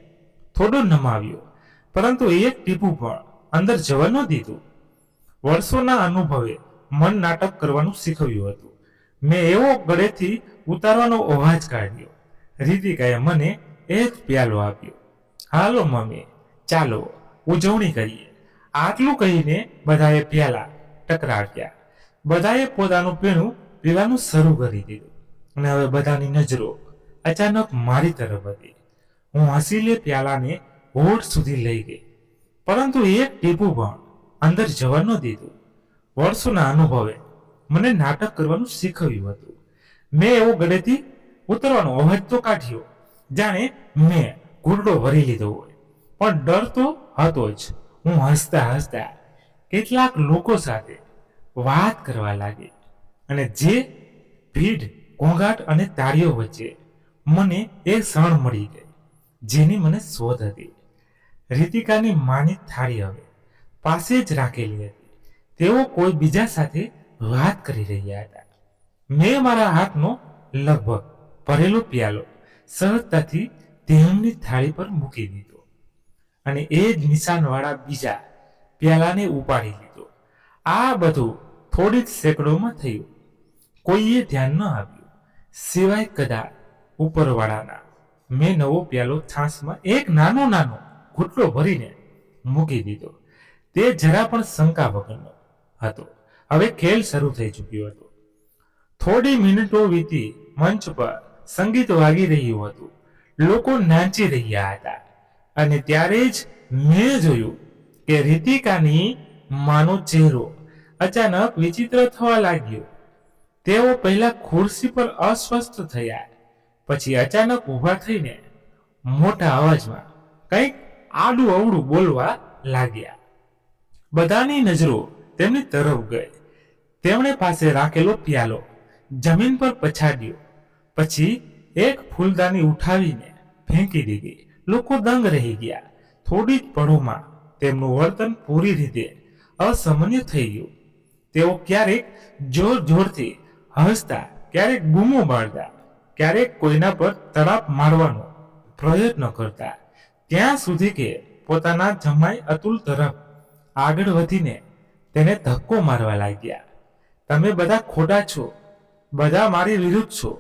થોડો નમાવ્યો, પરંતુ એક ટીપું પણ અંદર જવા ન દીધું. વર્ષોના અનુભવે મન નાટક કરવાનું શીખવ્યું હતું. મેં એવો ગળેથી ઉતારવાનો અવાજ કાઢ્યો. રીતિકાએ મને એક પ્યાલો આપ્યો. હાલો મમ્મી, ચાલો ઉજવણી કરીએ. આટલું કહીને બધાએ પ્યાલા ટકરાવ્યા. બધાએ પોતાનું પીણું પીવાનું શરૂ કરી દીધું અને હવે બધાની નજરો અચાનક મારી તરફ હતી. હું હસીલે પ્યાલાને હોઠ સુધી લઈ ગઈ, પરંતુ એક ટીપું પણ અંદર જવા ન દીધું. વર્ષોના અનુભવે મને નાટક કરવાનું શીખવ્યું હતું. મેં એવો ગળેથી ઉતરવાનો અવાજ તો કાઢ્યો, જાણે મેં ઘૂંટડો ભરી લીધો હોય, પણ ડર તો હતો જ. હું હસતા હસતા કેટલાક લોકો સાથે વાત કરવા લાગી, અને જે ભીડ, ઘોંઘાટ અને તાળીઓ વચ્ચે મને એક ક્ષણ મળી ગઈ જેની મને શોધ હતી. રીતિકાની માની થાળી હવે પાસે જ રાખેલી હતી. તેઓ કોઈ બીજા સાથે વાત કરી રહ્યા હતા. મેં મારા હાથનો લગભગ ભરેલો પ્યાલો સહજતાથી તેમની થાળી પર મૂકી દીધો, અને એ જ નિશાનવાળા બીજા પ્યાલાને ઉપાડી લીધો. આ બધું થોડી જ સેકન્ડોમાં થયું. કોઈએ ધ્યાન ન આપ્યું, સિવાય કદાચ ઉપરવાળાના. મેં નવો પ્યાલો છાશમાં એક નાનો ઘૂંટડો ભરીને મૂકી દીધો. તે જરા પણ શંકા વગરનો હતો. હવે ખેલ શરૂ થઈ ચૂક્યો હતો. થોડી મિનિટો વીતી. મંચ પર સંગીત વાગી રહ્યું હતું, લોકો નાચી રહ્યા હતા, અને ત્યારે જ મેં જોયું કે રીતિકાની માનો ચહેરો અચાનક વિચિત્ર થવા લાગ્યો. તેઓ પહેલા ખુરશી પર અસ્વસ્થ થયા, પછી અચાનક ઊભા થઈને મોટા અવાજમાં કંઈક આડું અવળું બોલવા લાગ્યા. બધાની નજરો તેમની તરફ ગઈ. તેમણે પાસે રાખેલો પ્યાલો જમીન પર પછાડ્યો, પછી એક ફૂલદાની ઉઠાવીને ફેંકી દીધી. લોકો દંગ રહી ગયા. થોડી જ પળોમાં તેમનું વર્તન પૂરી રીતે અસામાન્ય થઈ ગયું. તેઓ ક્યારેક જોર જોરથી હસતા, ક્યારેક બૂમો પાડતા, ક્યારેક કોઈના પર તડાપ મારવાનો પ્રયત્ન કરતા, ત્યાં સુધી કે પોતાના જમાઈ અતુલ તરફ આગળ વધીને તેને ધક્કો મારવા લાગ્યા. તમે બધા ખોટા છો, બધા મારી વિરુદ્ધ છો,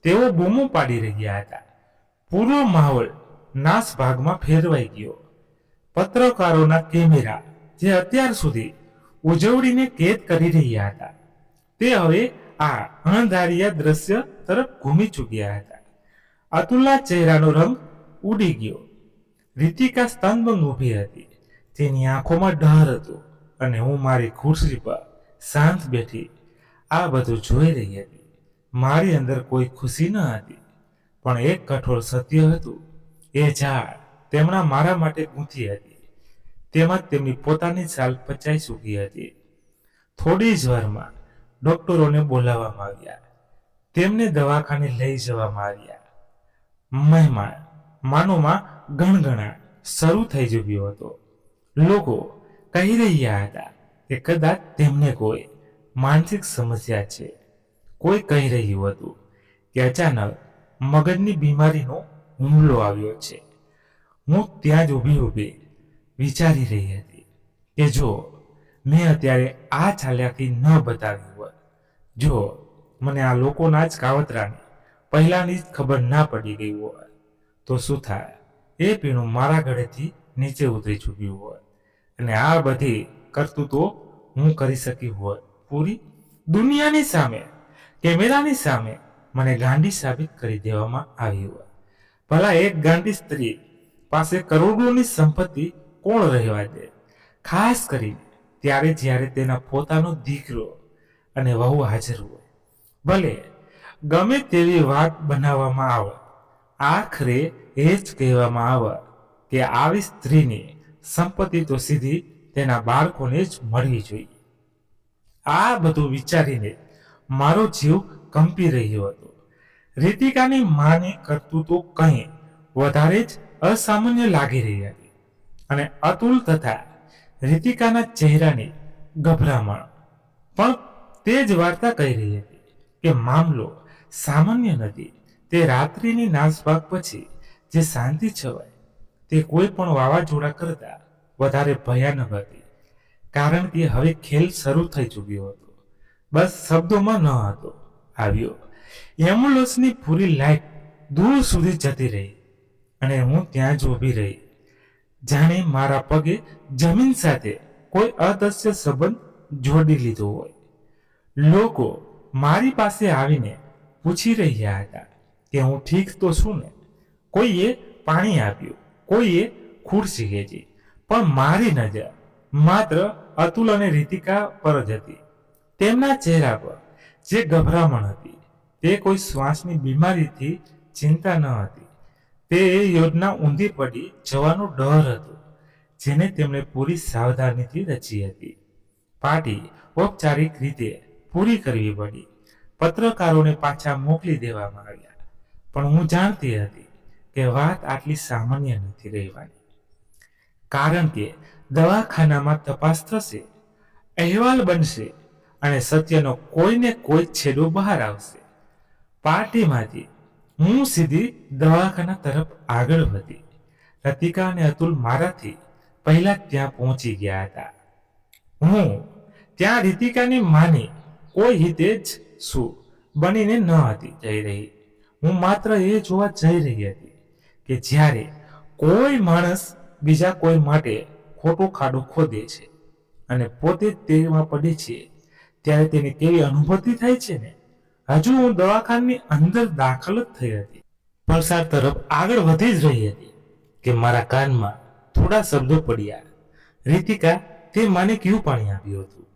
તેઓ બૂમો પાડી રહ્યા હતા. પૂરો માહોલ નાસભાગમાં ફેરવાઈ ગયો. પત્રકારોના કેમેરા જે અત્યાર સુધી ઉજવણીને કેદ કરી રહ્યા હતા, તે હવે આ અણધાર્યા દ્રશ્ય તરફ ઘૂમી ચૂક્યા હતા. અતુલના ચહેરાનો રંગ ઉડી ગયો. રીતિકા સ્તંભ ઊભી હતી. તેની આંખોમાં ડર હતો, અને હું મારી ખુરશી પર શાંત બેઠી આ બધું જોઈ રહી હતી. મારી અંદર કોઈ ખુશી ન હતી, પણ એક કઠોર સત્ય હતું. એ ઝાડ તેમના મારા માટે ગૂંથી હતી, તેમાં તેમની પોતાની સાલ પચાઈ ચૂકી હતી. થોડી જ વારમાં ડોક્ટરોને બોલાવવામાં આવ્યા. તેમને દવાખાને લઈ જવામાં આવ્યા. મહેમાન માનોમાં ગણગણા શરૂ થઈ ચૂક્યો હતો. લોકો કહી રહ્યા હતા કે કદાચ તેમને કોઈ માનસિક સમસ્યા છે. કોઈ કહી રહ્યું હતું કે અચાનક મગજની બીમારીનો હુમલો આવ્યો છે. હું ત્યાં જ ઊભી વિચારી રહી હતી કે જો મેં અત્યારે આ ચાલાકી ન બતાવી હોત, જો મને આ લોકોના જ કાવતરાની પહેલાની જ ખબર ના પડી ગઈ હોત, તો શું થાય? એ પીણું મારા ગળેથી નીચે ઉતરી ચૂક્યું હોત, અને આ બધી કરતૂતો હું કરી શકી હોત. પૂરી દુનિયાની સામે, કેમેરાની સામે મને ગાંડી સાબિત કરી દેવામાં આવી હોત. ભલા એક ગાંડી સ્ત્રી પાસે કરોડોની સંપત્તિ કોણ રહેવા દે? ખાસ કરીને ત્યારે જ્યારે તેના પોતાનો દીકરો અને વહુ હાજર હોય. ભલે ગમે તેવી વાત બનાવવામાં આવે, આખરે એ જ કહેવામાં આવે કે આવી સ્ત્રીની સંપત્તિ તો સીધી તેના બાળકોને જ મળવી જોઈએ. આ બધું વિચારીને મારો જીવ કંપી રહ્યો હતો. રીતિકાની માને કરતૂતો કંઈ વધારે જ અસામાન્ય લાગી રહી હતી, અને અતુલ તથા રીતિકાના ચહેરાની ગભરામણ પણ તે જ વાર્તા કહી રહી હતી કે મામલો સામાન્ય નથી. તે રાત્રિની નાસભાગ પછી જે શાંતિ છવાય, તે કોઈ પણ વાવાઝોડા કરતા વધારે ભયાનક હતી, કારણ કે હવે ખેલ શરૂ થઈ ચૂક્યો હતો. બસ શબ્દોમાં ન હતો આવ્યો. એમ્બ્યુલન્સની પૂરી લાઈટ દૂર સુધી જતી રહી, અને હું ત્યાં જ ઊભી રહી, જાણે મારા પગે જમીન સાથે કોઈ અદૃશ્ય સંબંધ જોડી લીધો હોય. લોકો મારી પાસે આવીને પૂછી રહ્યા હતા કે હું ઠીક તો છું ને. કોઈએ પાણી આપ્યું, કોઈએ ખુરશી ખેંચી, પણ મારી નજર માત્ર અતુલ અને રીતિકા પર જ હતી. તેમના ચહેરા પર જે ગભરામણ હતી તે કોઈ શ્વાસની બીમારીથી ચિંતા ન હતી. તે યોજના ઊંધી પડી જવાનો ડર હતો જેને તેમણે પૂરી સાવધાનીથી રચી હતી. પાર્ટી ઔપચારિક રીતે પૂરી કરવી પડી. પત્રકારોને પાછા મોકલી દેવામાં આવ્યા. પણ હું જાણતી હતી કે વાત આટલી સામાન્ય નથી રહેવાની, કારણ કે દવાખાનામાં તપાસ થશે, અહેવાલ બનશે અને સત્યનો કોઈને કોઈ છેડો બહાર આવશે. પાર્ટીમાંથી હું સીધી દવાખાના તરફ આગળ વધી. રતિકા અને અતુલ મારાથી પહેલા ત્યાં પહોંચી ગયા હતા. હું ત્યાં રીતિકાની માની કોઈ હિતે જ શું બનીને ન હતી જઈ રહી. હું માત્ર એ જોવા જઈ રહી હતી કે જ્યારે કોઈ માણસ બીજા કોઈ માટે ખોટો ખાડો ખોદે છે અને પોતે તેમાં પડે છે ત્યારે તેને કેવી અનુભૂતિ થાય છે ને. હજુ હું દવાખાનાની અંદર દાખલ જ થઈ હતી. પ્રસાર તરફ આગળ વધી જ રહી હતી કે મારા કાનમાં થોડા શબ્દો પડ્યા. રીતિકા, તે માને કેવું પાણી આપ્યું હતું?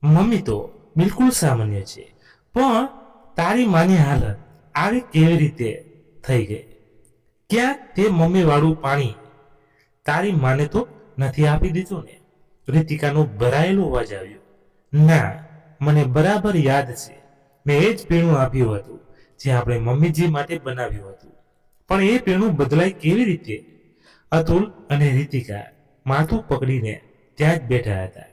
મમ્મી તો બિલકુલ સામાન્ય છે, પણ તારી માની હાલત આવી કેવી રીતે થઈ ગઈ? ક્યાં તે મમ્મી વાળું પાણી તારી માને તો નથી આપી દીધું ને? રીતિકાનો ભરાયેલો અવાજ આવ્યો. ના, મને બરાબર યાદ છે. મેં એ જ પીણું આપ્યું હતું જે આપણે મમ્મીજી માટે બનાવ્યું હતું. પણ એ પીણું બદલાય કેવી રીતે? અતુલ અને રીતિકા માથું પકડીને ત્યાં જ બેઠા હતા.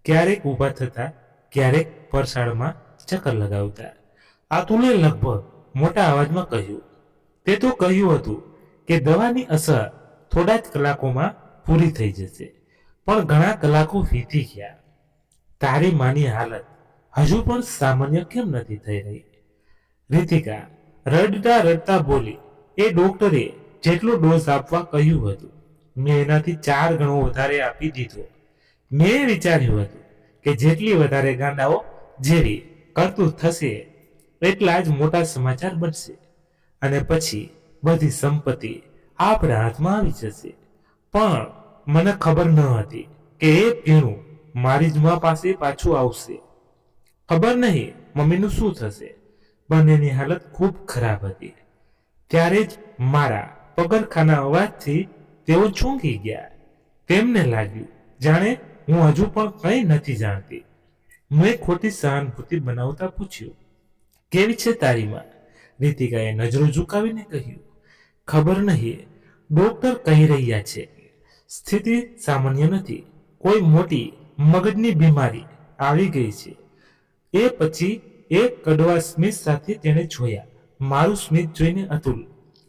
ક્યારેક ઊભા થતા, ક્યારેક પરસાળમાં ચક્કર લગાવતા. અતુલે લગભગ મોટા અવાજમાં કહ્યું, તે તો કહ્યું હતું કે દવાની અસર થોડા જ કલાકોમાં પૂરી થઈ જશે, પણ ઘણા કલાકો વીતી ગયા. તારી માની હાલત હજુ પણ સામાન્ય કેમ નથી થઈ રહી? રીતિકા રડતા રડતા બોલી, એ ડોક્ટરે જેટલો ડોઝ આપવા કહ્યું હતું મેં એનાથી 4 ગણો વધારે આપી દીધો. મેં વિચાર્યું હતું કે જેટલી વધારે ગાંડાઓ જેવી કરતું થશે એટલા જ મોટા સમાચાર બનશે અને પછી બધી સંપત્તિ આપણા હાથમાં આવી જશે. પણ મને ખબર ન હતી કે એ પીણું મારી જ મા પાસે પાછું આવશે. ખબર નહીં મમ્મીનું શું થશે. બંનેની હાલત ખૂબ ખરાબ હતી. ત્યારે જ મારા પગરખાના અવાજથી તેઓ ચોંકી ગયા. તેમને લાગ્યું જાણે હું હજુ પણ કંઈ નથી જાણતી. મેં ખોટી સહાનુભૂતિ બનાવતા પૂછ્યું, કેવી છે તારી માં? રીતિકાએ નજરો ઝુકાવીને કહ્યું, ખબર નહીં. ડોક્ટર કહી રહ્યા છે સ્થિતિ સામાન્ય નથી, કોઈ મોટી મગજની બીમારી આવી ગઈ છે. એ પછી એક કડવા સ્મિત સાથે તેણે જોયા. મારું સ્મિત જોઈને અતુલ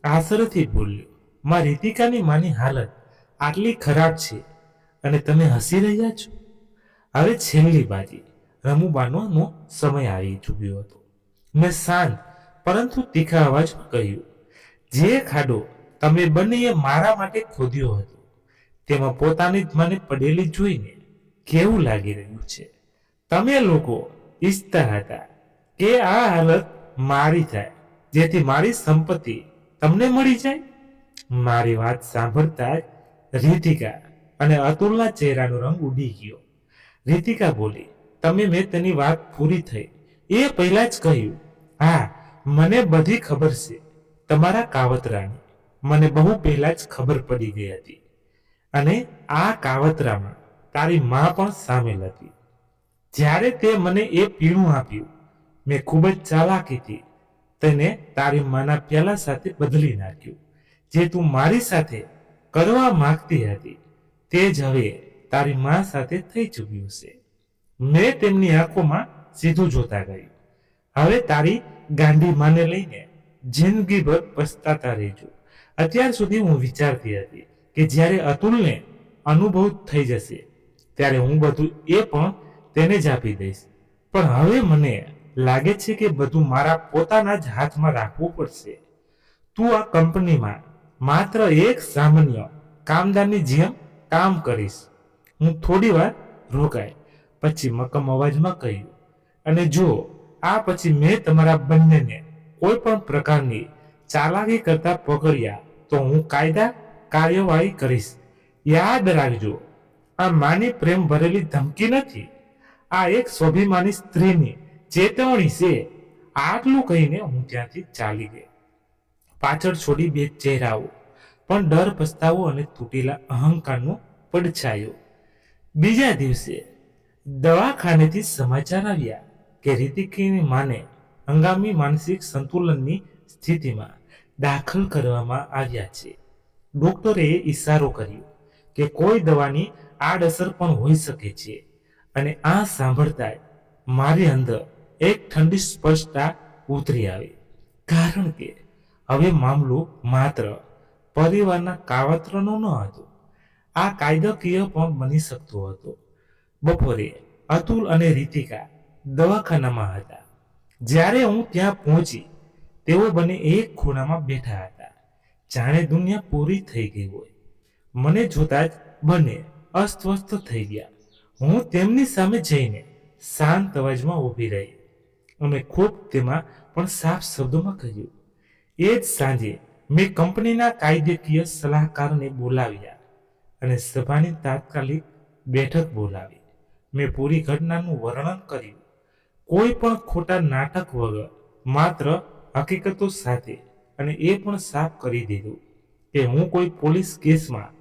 આસરથી બોલ્યો, માં રીતિકાની માની હાલત આટલી ખરાબ છે અને તમે હસી રહ્યા છો? હવે છેલ્લી બાજી રમુબાનો સમય આવી ચૂક્યો હતો. મેં શાંત પરંતુ તીખા અવાજમાં કહ્યું, જે ખાડો તમે બંનેએ મારા માટે ખોદ્યો હતો તેમાં પોતાની જ મને પડેલી જોઈને કેવું લાગી રહ્યું છે? તમે લોકો ઈચ્છતા હતા કે આ હાલત મારી થાય જેથી મારી સંપત્તિ તમને મળી જાય? મારી વાત સાંભળતા જ રીતિકા અને અતુલના ચહેરાનો રંગ ઉડી ગયો. રીતિકા બોલી, મેં તેની વાત પૂરી થઈ એ પહેલા જ કહ્યું, હા મને બધી ખબર છે તમારા કાવતરાની. મને બહુ પહેલા જ ખબર પડી ગઈ હતી અને આ કાવતરામાં તારી માં પણ સામેલ હતી. જ્યારે તે મને એ પીણું આપ્યું મેં ખૂબ જ ચાલાકીથી તેને તારી માના પ્યાલા સાથે બદલી નાખ્યું. જે તું મારી સાથે કરવા માંગતી હતી તે જ હવે તારી માં સાથે થઈ ચૂક્યું છે. મેં તેમની આંખોમાં સીધું જોતા ગયું. હવે તારી ગાંડી માને લઈને જિંદગીભર પછતાતા રહેજો. અત્યાર સુધી હું વિચારતી હતી કે જ્યારે અતુલને અનુભવ થઈ જશે ત્યારે હું બધું એ પણ તેને જ આપી દઈશ, પણ હવે મને લાગે છે કે બધું મારા પોતાના જ હાથમાં રાખવું પડશે. તું આ કંપનીમાં માત્ર એક સામાન્ય કામદારની જેમ કામ કરીશ. હું થોડી વાર રોકાઈ, પછી મક્કમ અવાજમાં કહ્યું, અને જો આ પછી મેં તમારા બંનેને કોઈ પણ પ્રકારની ચાલાકી કરતા પકડ્યા તો હું કાયદા કાર્યવાહી કરીશ. યાદ રાખજો, આ માની પ્રેમ ભરેલી ધમકી નથી, આ એક સ્વાભિમાની સ્ત્રીની ચેતવણી છે. આટલું કહીને હું ત્યાંથી ચાલી ગઈ. પાછળ છોડી બે ચહેરાઓ, પણ ડર, પસ્તાવો અને તૂટેલા અહંકારનો પડછાયો. બીજા દિવસે દવાખાનેથી સમાચાર આવ્યા કે રીતિકીની માને હંગામી માનસિક સંતુલનની સ્થિતિમાં દાખલ કરવામાં આવ્યા છે. ડોક્ટરે ઈશારો કર્યો કે કોઈ દવાની આડઅસર પણ હોઈ શકે છે. અને આ સાંભળતા મારી અંદર એક ઠંડી સ્પષ્ટતા ઉતરી આવી, કારણ કે હવે મામલો માત્ર પરિવારના કાવતરાનો ન હતો, આ કાયદાકીય પણ બની શકતો હતો. બપોરે અતુલ અને રીતિકા દવાખાનામાં હતા. જ્યારે હું ત્યાં પહોંચી, તેઓ બંને એક ખૂણામાં બેઠા હતા, જાણે દુનિયા પૂરી થઈ ગઈ હોય. મને જોતા જ બંને અસ્વસ્થ થઈ ગયા. હું તેમની સામે જઈને શાંત અવાજમાં ઊભી રહી અને ખૂબ તેમાં પણ સાફ શબ્દોમાં કહ્યું. એ જ સાંજે મેં કંપનીના કાયદાકીય સલાહકારને બોલાવ્યા અને સભાની તાત્કાલિક બેઠક બોલાવી. મેં પૂરી ઘટનાનું વર્ણન કર્યું, કોઈ પણ ખોટા નાટક વગર, માત્ર હકીકતો સાથે. અને એ પણ સાફ કરી દીધું કે હું કોઈ પોલીસ કેસમાં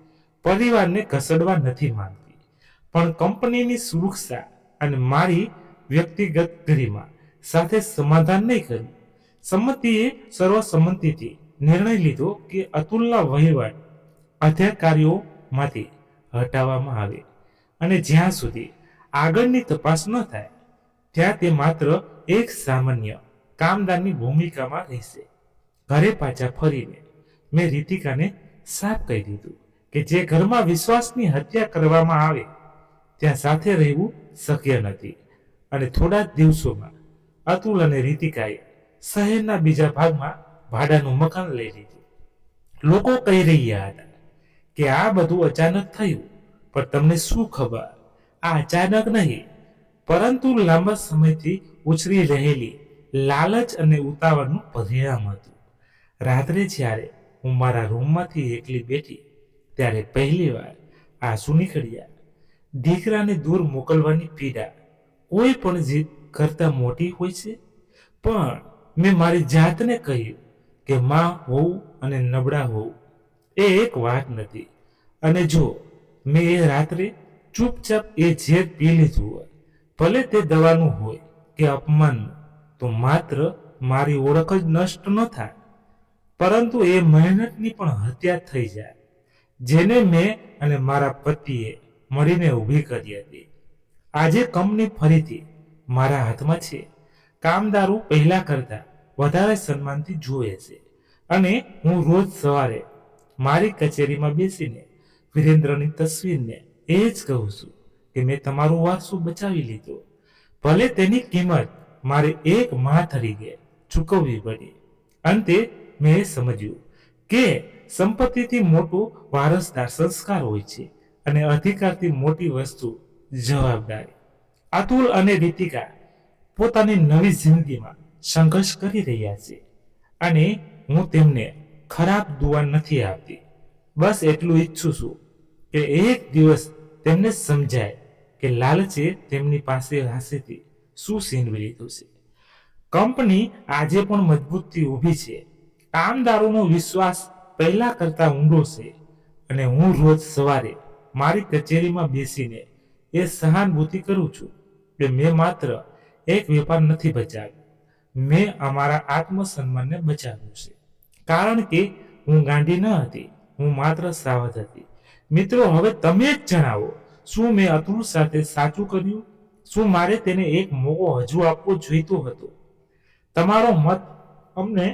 પરિવારને ઘસડવા નથી માંગતી, પણ કંપનીની સુરક્ષા અને મારી વ્યક્તિગત ગરિમા સાથે સમાધાન નહીં કર્યું. સંમતિએ સર્વસંમતિથી નિર્ણય લીધો કે અતુલના વહીવટ અધિકારીઓમાંથી હટાવવામાં આવે અને જ્યાં સુધી આગળની તપાસ ન થાય ત્યાં તે માત્ર એક સામાન્ય કામદારની ભૂમિકામાં રહેશે. ઘરે પાછા ફરીને મેં રીતિકાને સાફ કહી દીધું કે જે ઘરમાં વિશ્વાસની હત્યા કરવામાં આવે ત્યાં સાથે રહેવું શક્ય નથી. અને થોડા જ દિવસોમાં અતુલ અને રીતિકાએ શહેરના બીજા ભાગમાં ભાડાનું મકાન લઈ લીધું. લોકો કહી રહ્યા હતા કે આ બધું અચાનક થયું, પણ તમને શું ખબર, આ અચાનક નહીં, પરંતુ લાંબા સમયથી ઉછરી રહેલી લાલચ અને ઉતાવળનું પરિણામ હતું. રાત્રે જ્યારે હું મારા રૂમમાંથી એકલી બેઠી, ત્યારે પહેલીવાર આંસુ નીકળ્યા. દીકરાને દૂર મોકલવાની પીડા કોઈ પણ જીદ કરતા મોટી હોય છે. પણ મેં મારી જાતને કહ્યું કે માં હોવું અને નબળા હોવું એ એક વાત નથી. અને જો મેં એ રાત્રે ચૂપચાપ એ ઝેર પી લીધું હોય, ભલે તે દવાનું હોય કે અપમાનનું, તો માત્ર મારી ઓળખ જ નષ્ટ ન થાય, પરંતુ એ મહેનતની પણ હત્યા થઈ જાય, જેને મેં અને મારા પતિએ મળીને ઊભી કરી હતી. આજે કંપની ફરીથી મારા હાથમાં છે. કામદારો પહેલા કરતા વધારે સન્માનથી જુએ છે. અને હું રોજ સવારે મારી કચેરીમાં બેસીને વિરેન્દ્રની તસવીરને એ જ કહું છું કે મેં તમારો વારસો બચાવી લીધો, ભલે તેની કિંમત મારે એક માં તરીકે ચૂકવવી પડી. અંતે મેં એ સમજ્યું કે સંપત્તિથી મોટો વારસદાર સંસ્કાર હોય છે અને અધિકારથી મોટી વસ્તુ જવાબદારી. અતુલ અને રીતિકા પોતાની નવી જિંદગીમાં સંઘર્ષ કરી રહ્યા છે અને હું તેમને ખરાબ દુઆ નથી આપતી. બસ એટલું ઈચ્છું છું કે એક દિવસ તેમને સમજાય કે લાલચે તેમની પાસે હાથેથી શું છીનવી લીધું છે. કંપની આજે પણ મજબૂતથી ઊભી છે. કામદારોનો વિશ્વાસ પહેલા કરતા ઊંડો છે અને હું રોજ સવારે મારી કચેરીમાં બેસીને એ સહાનુભૂતિ કરું છું કે મેં માત્ર એક વેપાર નથી બચાવ્યો, મેં અમારા આત્મસન્માનને બચાવ્યું છે. કારણ કે હું ગાંડી ન હતી, હું માત્ર સાવધ હતી. મિત્રો, હવે તમે જ જણાવો, શું મેં અતુલ સાથે સાચું કર્યું? શું મારે તેને એક મોકો હજુ આપવો જોઈતો હતો? તમારો મત અમને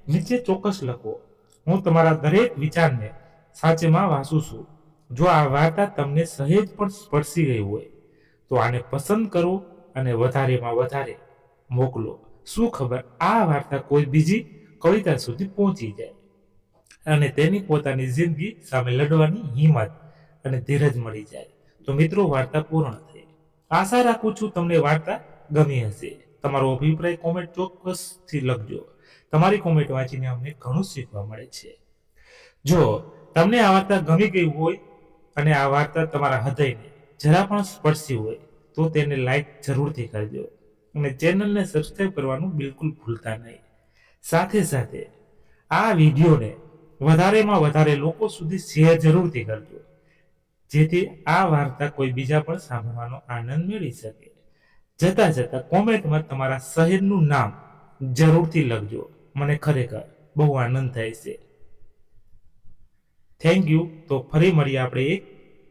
નીચે ચોક્કસ લખો. હું તમારા દરેક વિચારને સાચેમાં વાંચું છું. જો આ વાર્તા તમને સહેજ પણ સ્પર્શી ગઈ હોય તો આને પસંદ કરો અને વધારેમાં વધારે મોકલો. શું ખબર આ વાર્તા કોઈ બીજી કવિતા સુધી પહોંચી જાય અને તેની પોતાની જિંદગી સામે લડવાની હિંમત અને ધીરજ મળી જાય. તો મિત્રો, વાર્તા પૂર્ણ થઈ. આશા રાખું છું તમને વાર્તા ગમી હશે. તમારો અભિપ્રાય કોમેન્ટ ચોક્કસથી લખજો. તમારી કોમેન્ટ વાંચીને અમને ઘણું શીખવા મળે છે. જો તમને આ વાર્તા ગમી ગઈ હોય અને આ વાર્તા તમારા હૃદયને જરા પણ સ્પર્શી હોય તો તેને લાઈક જરૂરથી કરજો અને ચેનલને સબસ્ક્રાઈબ કરવાનું બિલકુલ ભૂલતા નહીં. સાથે સાથે આ વિડીયોને વધારેમાં વધારે લોકો સુધી શેર જરૂરથી કરજો, જેથી આ વાર્તા કોઈ બીજા પણ સાંભળવાનો આનંદ મેળવી શકે. જતા જતા કોમેન્ટમાં તમારા શહેરનું નામ જરૂરથી લખજો, મને ખરેખર બહુ આનંદ થાય છે. Thank you. તો ફરી મળીએ આપણે એક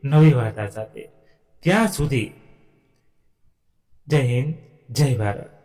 નવી વાર્તા સાથે. ત્યાં સુધી જય હિન્દ, જય ભારત.